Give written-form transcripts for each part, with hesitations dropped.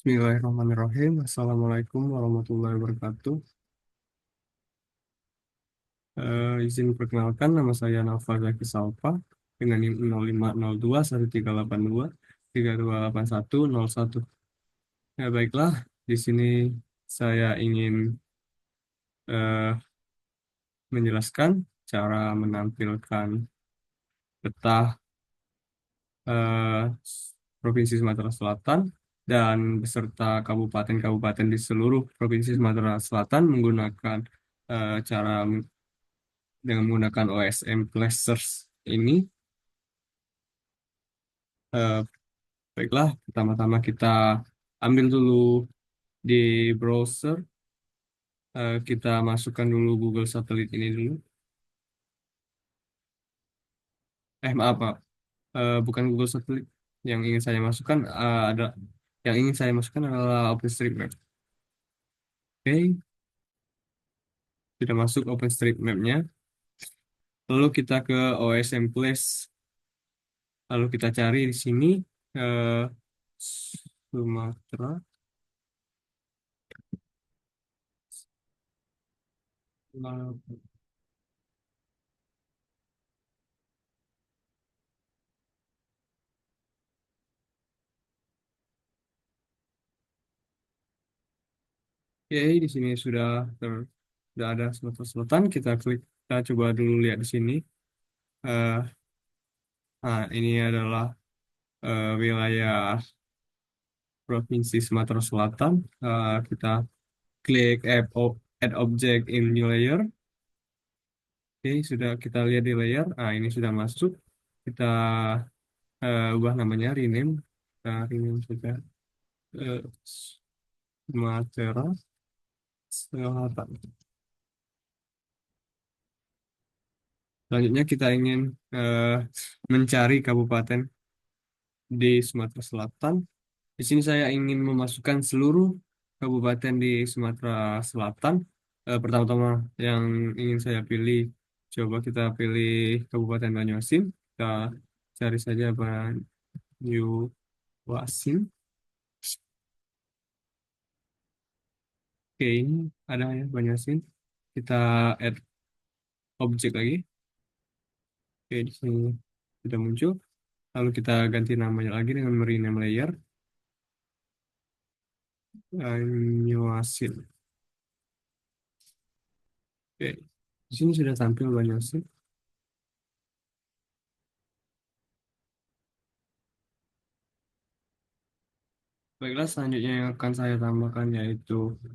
Bismillahirrahmanirrahim. Assalamualaikum warahmatullahi wabarakatuh. Izin perkenalkan, nama saya Naufal Zaki Salpa dengan NIM 0502 1382 328101. Ya, baiklah, di sini saya ingin eh, menjelaskan cara menampilkan peta eh, Provinsi Sumatera Selatan dan beserta kabupaten-kabupaten di seluruh Provinsi Sumatera Selatan menggunakan cara dengan menggunakan OSM Placers ini. Eh, Baiklah, pertama-tama kita ambil dulu di browser. Kita masukkan dulu Google Satelit ini dulu. Maaf, maaf. Bukan Google Satelit. Yang ingin saya masukkan yang ingin saya masukkan adalah OpenStreetMap. Oke, sudah masuk OpenStreetMap-nya. Lalu kita ke OSM Place. Lalu kita cari di sini eh, Sumatera. Oke, di sini sudah ada Sumatera Selatan. Kita klik, kita coba dulu lihat di sini. Eh, ini adalah wilayah Provinsi Sumatera Selatan. Kita klik add object in new layer. Oke, sudah kita lihat di layer. Ini sudah masuk. Kita ubah namanya, rename. Kita rename juga eh, Sumatera Selatan. Selanjutnya kita ingin eh, mencari kabupaten di Sumatera Selatan. Di sini saya ingin memasukkan seluruh kabupaten di Sumatera Selatan. Pertama-tama yang ingin saya pilih, coba kita pilih Kabupaten Banyuasin. Kita cari saja Banyuasin. Oke, ini ada ya Banyuasin. Kita add objek lagi. Oke, di sini sudah muncul. Lalu kita ganti namanya lagi dengan rename layer. Banyuasin. Oke, di sini sudah tampil Banyuasin. Baiklah, selanjutnya yang akan saya tambahkan yaitu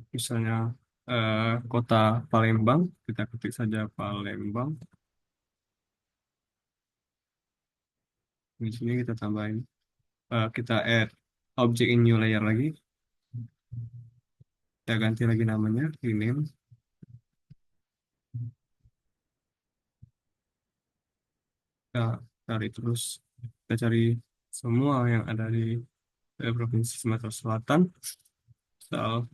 misalnya eh, kota Palembang. Kita ketik saja Palembang. Di sini kita tambahin, kita add object in new layer lagi. Kita ganti lagi namanya, rename. Kita cari terus, kita cari semua yang ada di Provinsi Sumatera Selatan. Misal,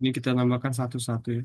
ini kita tambahkan satu-satu ya.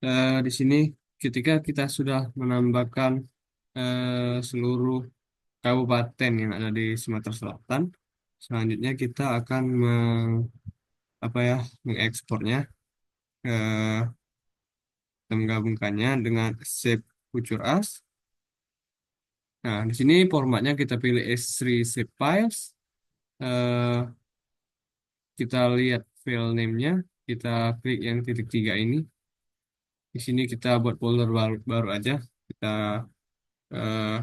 Di sini ketika kita sudah menambahkan seluruh kabupaten yang ada di Sumatera Selatan, selanjutnya kita akan apa ya, mengekspornya, eh, dan menggabungkannya dengan shape Future As. Nah, di sini formatnya kita pilih S3 shape files. Eh, kita lihat file name-nya, kita klik yang titik tiga ini. Di sini kita buat folder baru aja. Kita eh,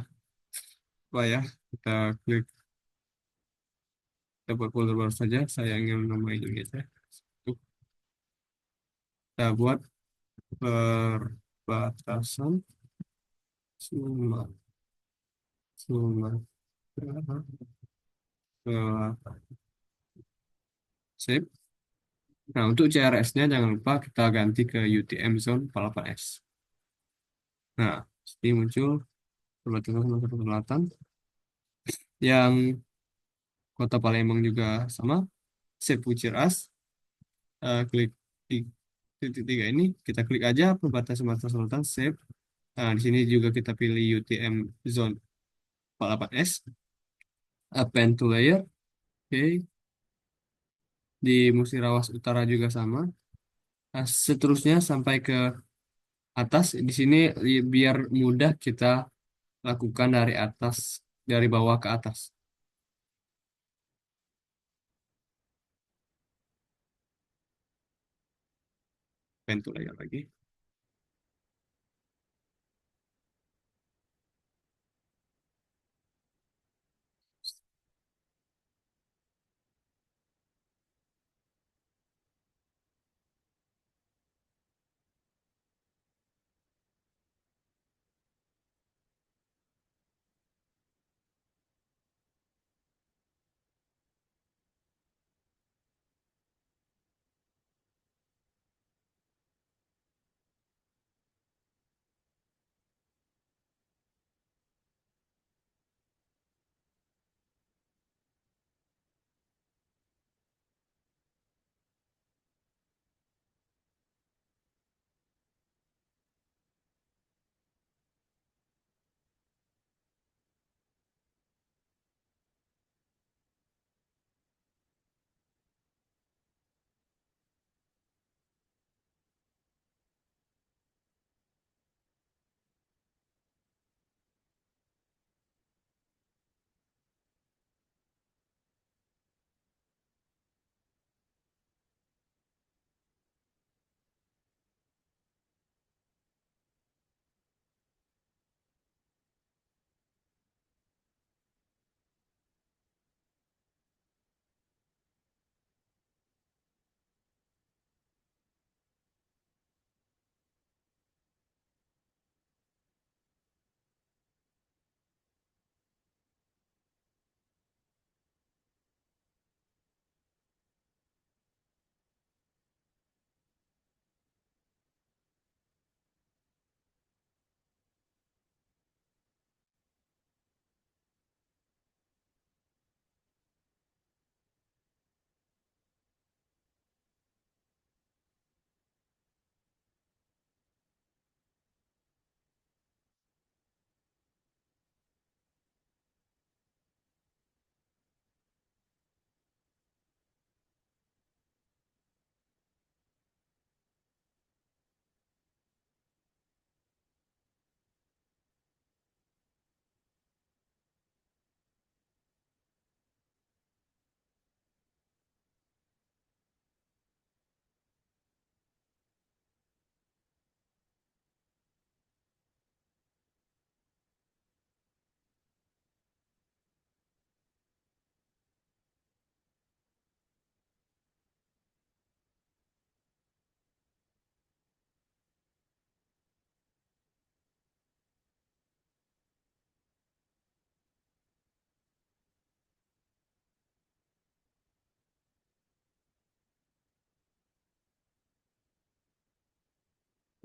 apa ya? Kita klik, kita buat folder baru saja. Saya ingin namanya ini aja. Kita buat perbatasan Sumatera Sumatera Selatan. Sip. Nah, untuk CRS-nya jangan lupa kita ganti ke UTM Zone 48S. Nah, ini muncul perbatasan Sumatera Selatan yang Kota Palembang juga sama. Save Future As. Klik di titik tiga ini, kita klik aja perbatasan Sumatera Selatan, save. Nah, di sini juga kita pilih UTM Zone 48S. Append to layer. Oke. Di Musirawas Utara juga sama. Nah, seterusnya sampai ke atas. Di sini biar mudah kita lakukan dari atas, dari bawah ke atas. Append to layer lagi.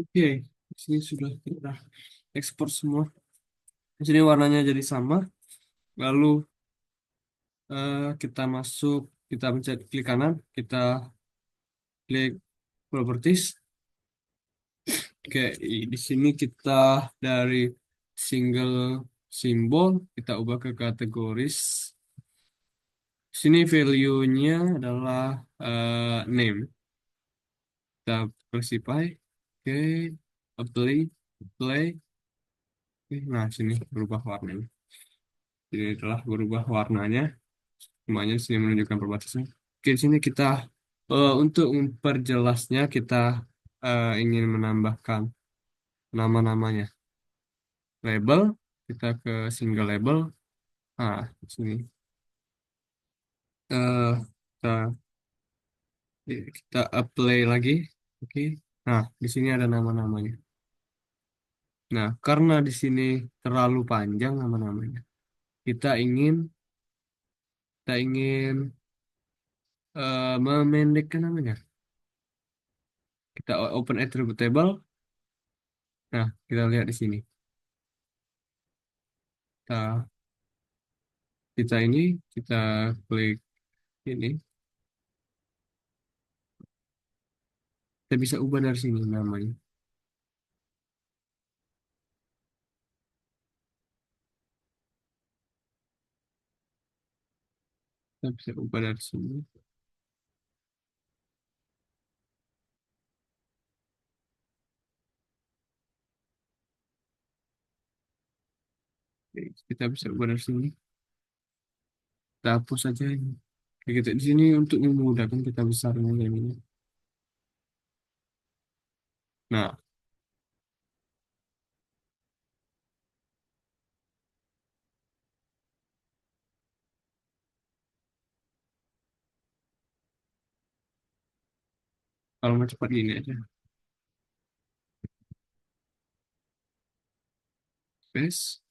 Oke, di sini sudah kita ekspor semua. Di sini warnanya jadi sama. Lalu kita masuk, kita pencet klik kanan, kita klik properties. Oke, di sini kita dari single simbol kita ubah ke kategoris. Di sini value-nya adalah name. Kita specify. Oke, apply, play. Oke, nah, sini berubah warnanya. Ini telah berubah warnanya. Semuanya sini menunjukkan perbatasan. Oke, di sini kita untuk memperjelasnya kita ingin menambahkan nama-namanya. Label, kita ke single label. Nah, di sini kita kita apply lagi. Oke. Nah, di sini ada nama-namanya. Nah, karena di sini terlalu panjang nama-namanya, kita ingin kita ingin memendekkan namanya. Kita open attribute table. Nah, kita lihat di sini. Kita kita ini kita klik ini. Kita bisa ubah dari sini namanya. Kita bisa ubah dari sini. Oke, kita bisa ubah dari sini. Kita hapus saja ini. Kayak gitu. Di sini untuk memudahkan kita besarnya kayak ini. Nah, kalau mau cepat gini aja. Space.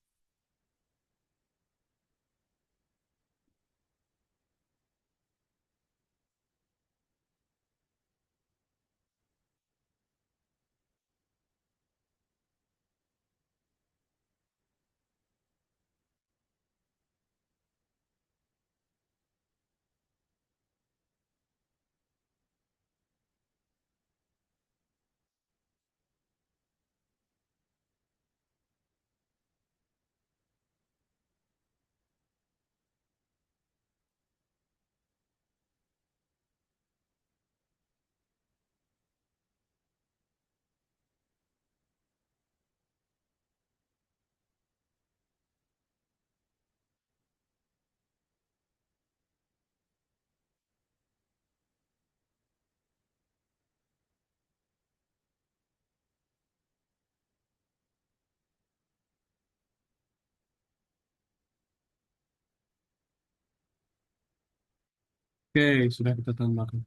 Oke, sudah kita tambahkan.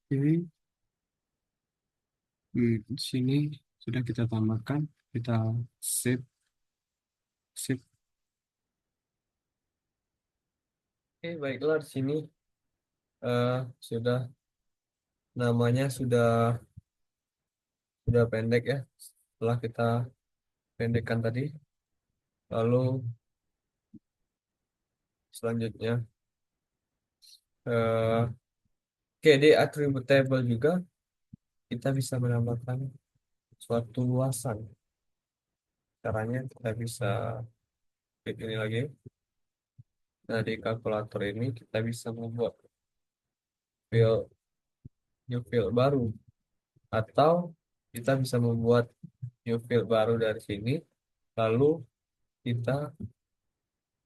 Ini di sini sudah kita tambahkan. Kita save, save. Oke, baiklah di sini sudah namanya sudah pendek ya. Setelah kita pendekkan tadi, lalu selanjutnya eh oke di attribute table juga kita bisa menambahkan suatu luasan. Caranya kita bisa klik ini lagi. Nah, di kalkulator ini kita bisa membuat field new field baru atau kita bisa membuat new field baru dari sini lalu kita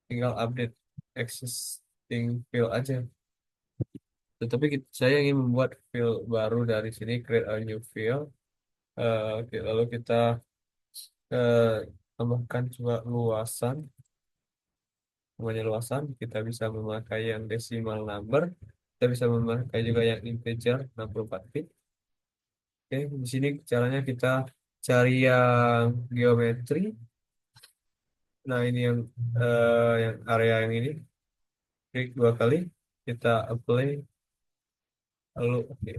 tinggal update existing field aja. Tetapi saya ingin membuat field baru dari sini, create a new field. Oke, lalu kita eh, tambahkan juga luasan. Namanya luasan, kita bisa memakai yang decimal number, kita bisa memakai juga yang integer 64 bit. Oke, di sini caranya kita cari yang geometri. Nah, ini yang area yang ini, klik dua kali, kita apply, lalu oke.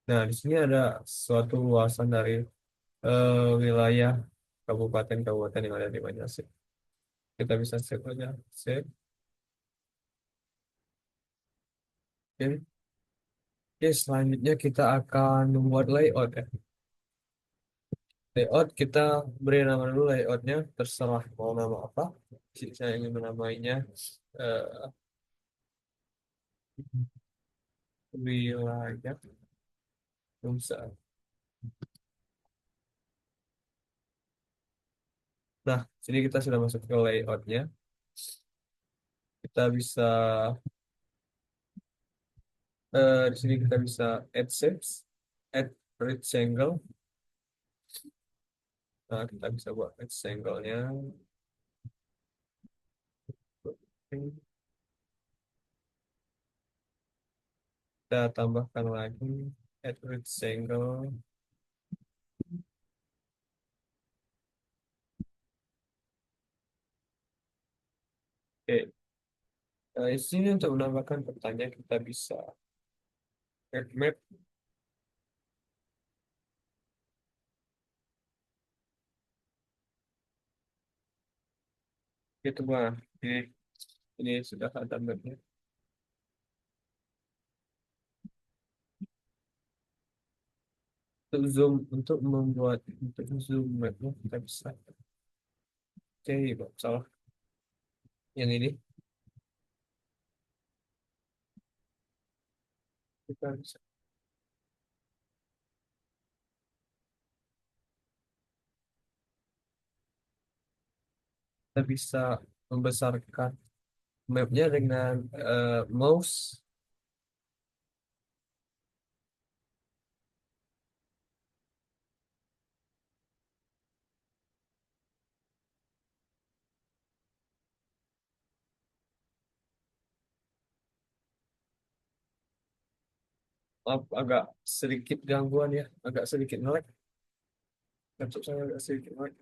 Nah, di sini ada suatu luasan dari wilayah kabupaten-kabupaten yang ada di Banjarmasin. Kita bisa save aja, save. Oke, Oke, selanjutnya kita akan membuat layout ya. Layout kita beri nama dulu layoutnya, terserah mau nama apa. Saya ingin menamainya eh, wilayah Nusa. Nah, sini kita sudah masuk ke layoutnya. Kita bisa di sini kita bisa add shapes, add rectangle. Nah, kita bisa buat rectangle-nya. Kita tambahkan lagi add rectangle. Oke, di sini untuk menambahkan petanya kita bisa add map. Gitu mah. Ini sudah ada mapnya. Untuk zoom, untuk zoom mapnya kita bisa. Oke, salah. Yang ini kita bisa, kita bisa membesarkan mapnya dengan mouse. Maaf, agak sedikit gangguan ya, agak sedikit ngelag. Laptop saya agak sedikit ngelag.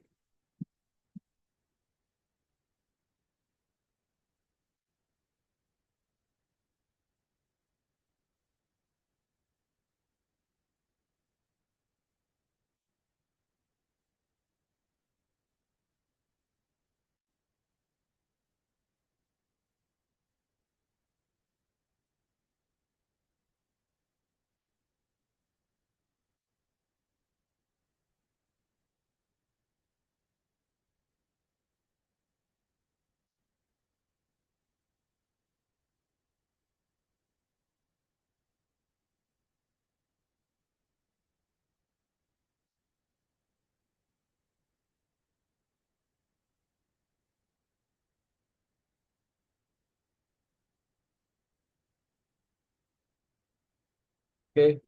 Oke,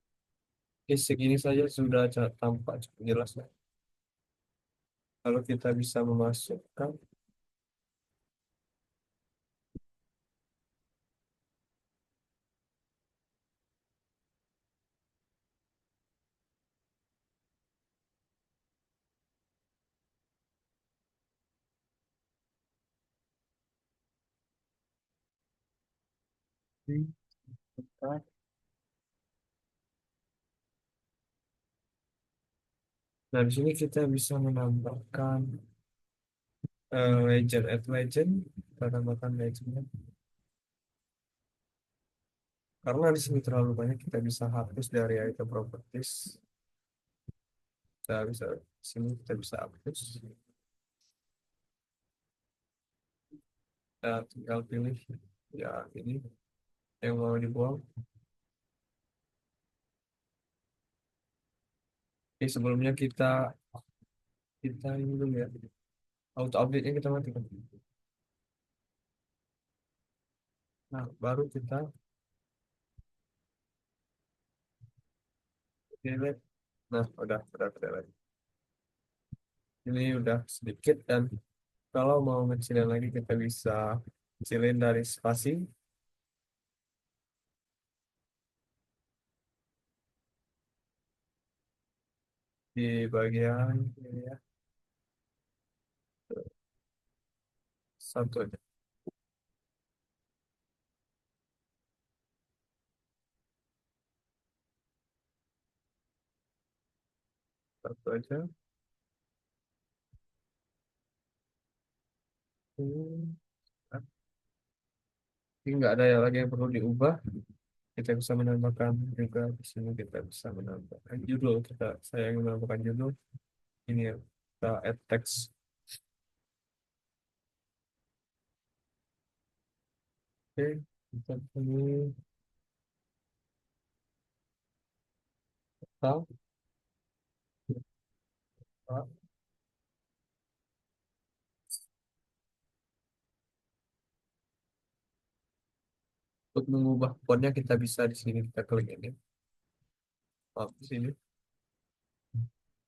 segini saja sudah tampak cukup jelas. Kalau kita bisa memasukkan, nah di sini kita bisa menambahkan legend, add legend, kita tambahkan legend. Karena di sini terlalu banyak, kita bisa hapus dari item properties. Kita bisa di sini kita bisa hapus. Kita tinggal pilih ya ini yang mau dibuang. Oke, sebelumnya kita kita ini dulu ya. Auto update-nya kita matikan. Nah, baru kita delete. Nah, udah lagi. Ini udah sedikit, dan kalau mau ngecilin lagi kita bisa kecilin dari spasi di bagian ini ya, satu aja, satu aja. Hmm, ini nggak ada yang lagi yang perlu diubah. Kita bisa menambahkan juga di sini kita bisa menambahkan judul. Saya ingin menambahkan judul. Ini ya, kita add text. Oke, kita ini tahu. Untuk mengubah fontnya kita bisa di sini kita klik ini. Oh, di sini.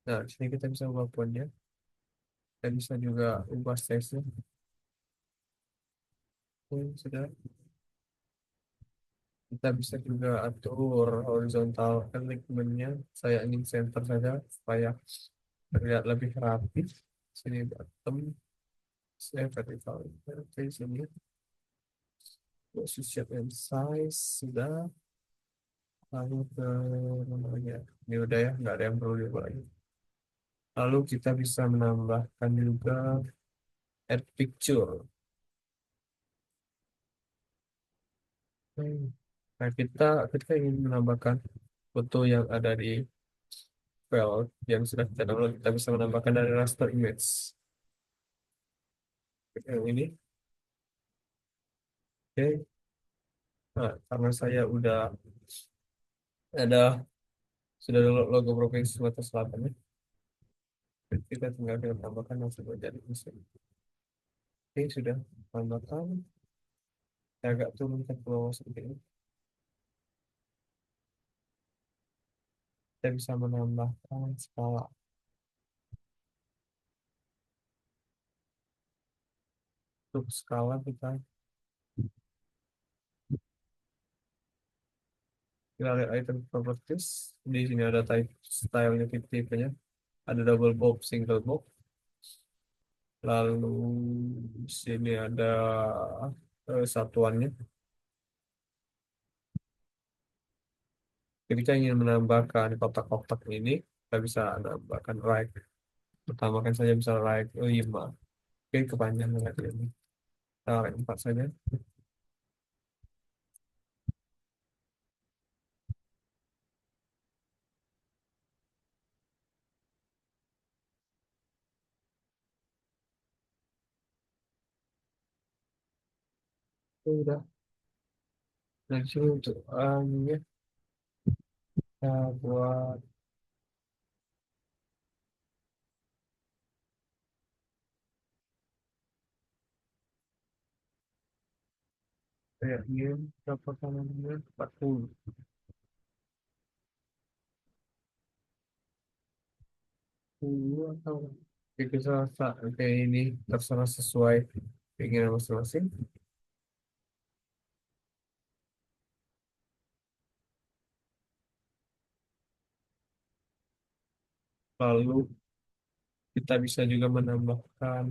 Nah, di sini kita bisa ubah fontnya. Kita bisa juga ubah size-nya. Sudah. Kita bisa juga atur horizontal alignment-nya. Saya ingin center saja supaya terlihat lebih rapi. Sini bottom, saya vertical. Oke, sini position and size sudah. Lalu ke namanya. Ini udah ya, nggak ada yang perlu diubah lagi. Lalu kita bisa menambahkan juga add picture. Hmm. Nah, kita ingin menambahkan foto yang ada di file yang sudah kita download. Kita bisa menambahkan dari raster image. Yang ini, oke. Nah, karena saya udah ada sudah download logo Provinsi Sumatera Selatan ya. Kita tinggal kita tambahkan yang sudah jadi mesin. Oke, sudah tambahkan. Saya agak turunkan ke bawah seperti ini. Kita bisa menambahkan skala. Untuk skala kita lihat item properties. Di sini ada type stylenya, tipenya. Ada double box, single box. Lalu di sini ada satuannya. Ketika ingin menambahkan kotak-kotak ini, kita bisa menambahkan right. Pertamakan saja bisa right 5. Oke, kepanjangan lagi ini. Kita right 4 saja. Sudah. Langsung untuk ya, kita buat kayak ini. Berapa namanya? 40. 10 atau ya, kita kayak ini terserah sesuai keinginan masing-masing. Lalu kita bisa juga menambahkan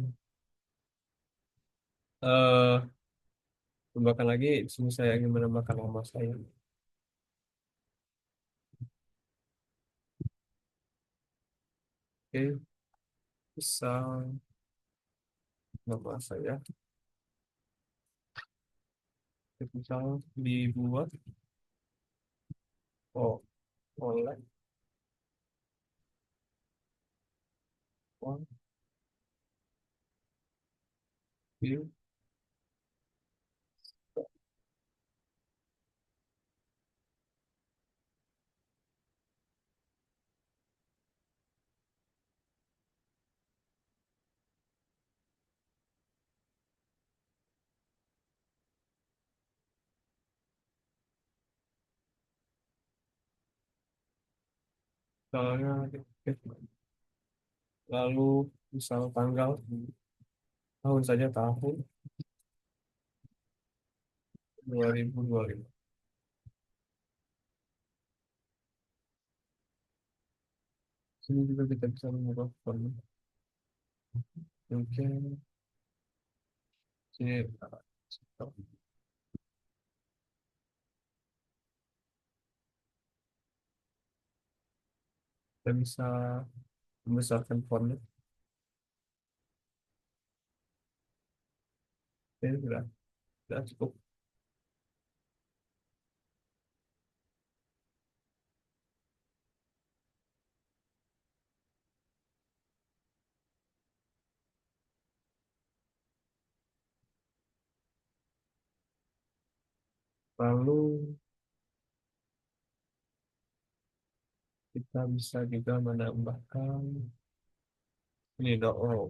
eh tambahkan lagi. Di sini saya ingin menambahkan nama saya. Oke, bisa nama saya. Misal dibuat oh, oleh one view. Misalnya, lalu misal tanggal tahun saja tahun 2025. Sini juga kita bisa mengubah form. Mungkin sini kita bisa membesarkan fontnya. Oke, sudah cukup. Lalu kita bisa juga menambahkan ini dong, oh,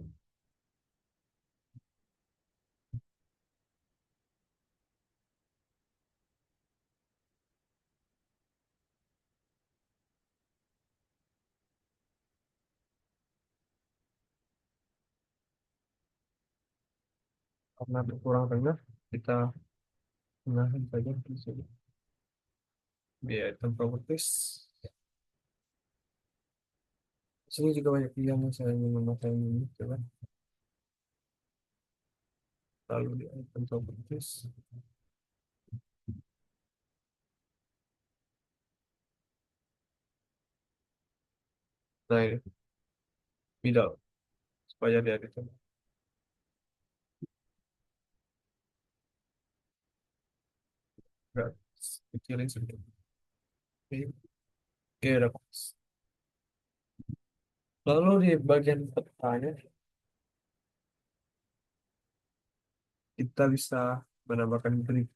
karena kurang tengah, kita tengahin saja di sini. Biar item properties. Di sini juga banyak pilihan yang saya ingin memakai ini, coba. Lalu di item properties. Nah ini, middle, supaya dia gitu. Gratis. Kecilin sedikit. Oke, oke, udah pas. Lalu di bagian petanya, kita bisa menambahkan grid.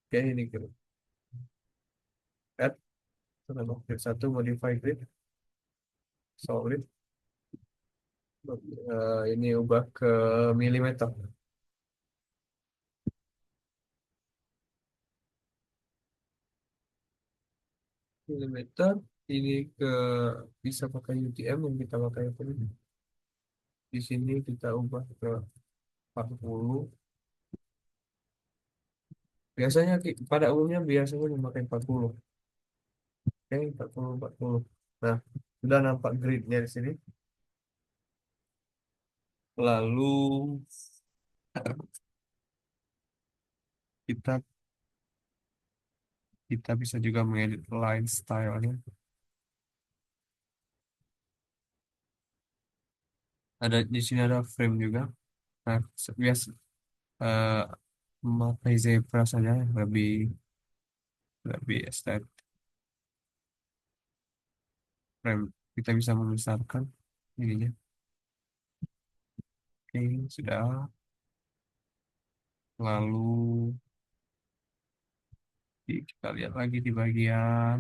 Kayak ini gitu. Add, menambah grid satu, modify grid, solid. Ini ubah ke milimeter. Milimeter, ini ke bisa pakai UTM yang kita pakai tadi. Di sini kita ubah ke 40. Biasanya pada umumnya biasanya memakai 40. Oke, 40 40. Nah, sudah nampak gridnya di sini. Lalu kita kita bisa juga mengedit line style-nya. Ada di sini ada frame juga. Nah, biasa eh, memakai zebra saja lebih lebih estetik. Frame kita bisa membesarkan ininya. Oke, sudah. Lalu kita lihat lagi di bagian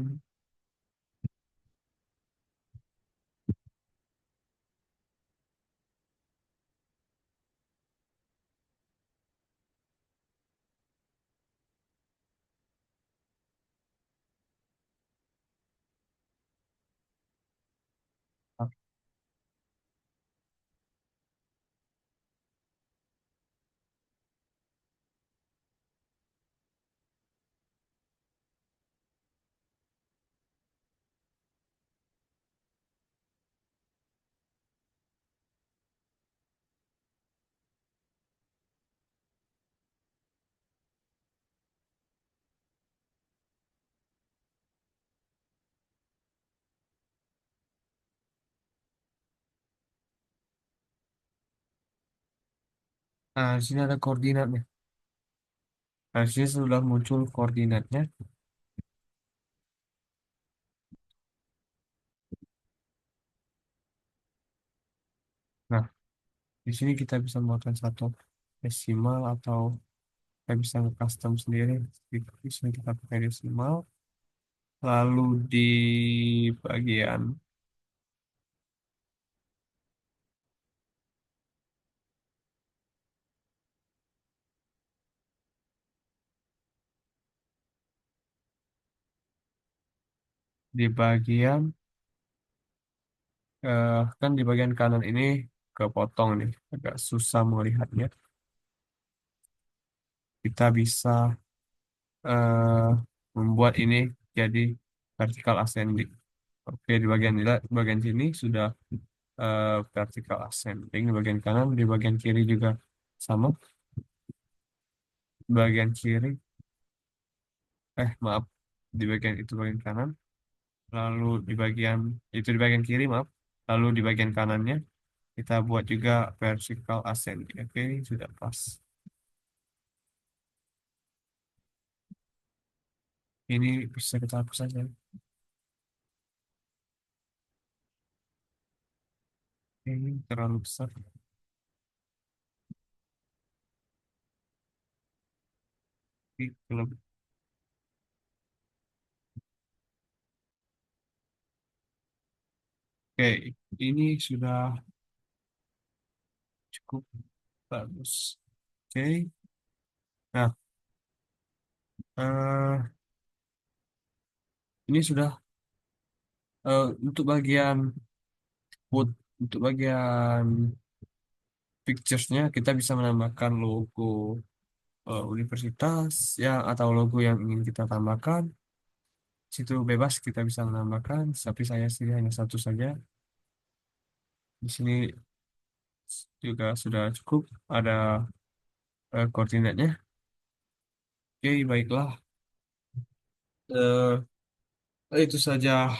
nah, di sini ada koordinatnya. Nah, di sini sudah muncul koordinatnya. Nah, di sini kita bisa membuatkan satu desimal atau kita bisa custom sendiri. Di sini kita pakai desimal. Lalu bagian di bagian kan di bagian kanan ini kepotong nih, agak susah melihatnya. Kita bisa eh, membuat ini jadi vertical ascending. Oke, di bagian sini sudah vertical ascending, di bagian kanan, di bagian kiri juga sama. Bagian kiri, maaf, di bagian itu bagian kanan, lalu di bagian itu di bagian kiri, maaf, lalu di bagian kanannya kita buat juga vertical ascending. Oke, sudah pas. Ini bisa kita hapus saja. Ini terlalu besar. Oke, ini sudah cukup bagus. Oke, nah, eh, ini sudah untuk bagian food, untuk bagian pictures-nya kita bisa menambahkan logo universitas ya atau logo yang ingin kita tambahkan. Situ bebas kita bisa menambahkan, tapi saya sih hanya satu saja. Di sini juga sudah cukup ada koordinatnya. Oke, baiklah. Itu saja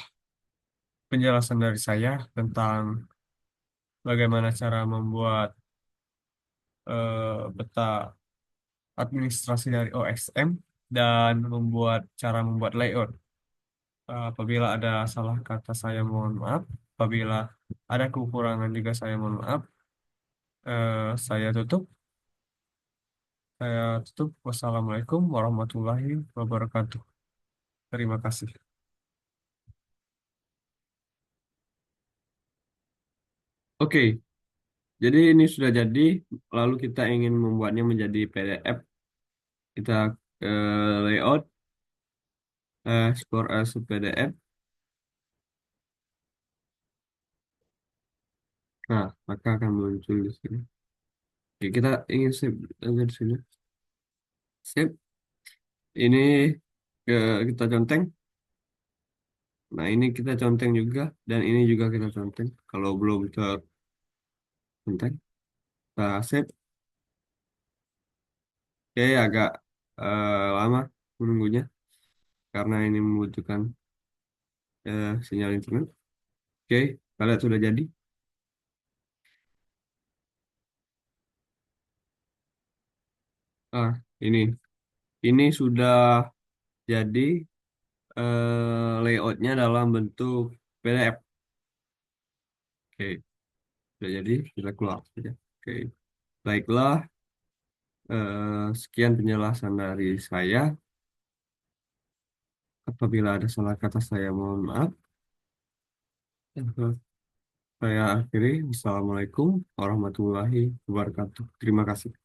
penjelasan dari saya tentang bagaimana cara membuat peta administrasi dari OSM dan cara membuat layout. Apabila ada salah kata saya mohon maaf. Apabila ada kekurangan juga saya mohon maaf. Saya tutup. Saya tutup. Wassalamualaikum warahmatullahi wabarakatuh. Terima kasih. Oke, jadi ini sudah jadi. Lalu kita ingin membuatnya menjadi PDF. Kita layout, export as PDF. Nah, maka akan muncul di sini. Oke, kita ingin save aja di sini. Save. Ini kita conteng. Nah, ini kita conteng juga. Dan ini juga kita conteng. Kalau belum terconteng, kita save. Oke, agak lama menunggunya. Karena ini membutuhkan sinyal internet. Oke, kalian sudah jadi. Ah, ini. Ini sudah jadi layoutnya dalam bentuk PDF. Oke, sudah jadi. Kita keluar saja. Oke, baiklah. Sekian penjelasan dari saya. Apabila ada salah kata saya mohon maaf. Saya akhiri. Wassalamualaikum warahmatullahi wabarakatuh. Terima kasih.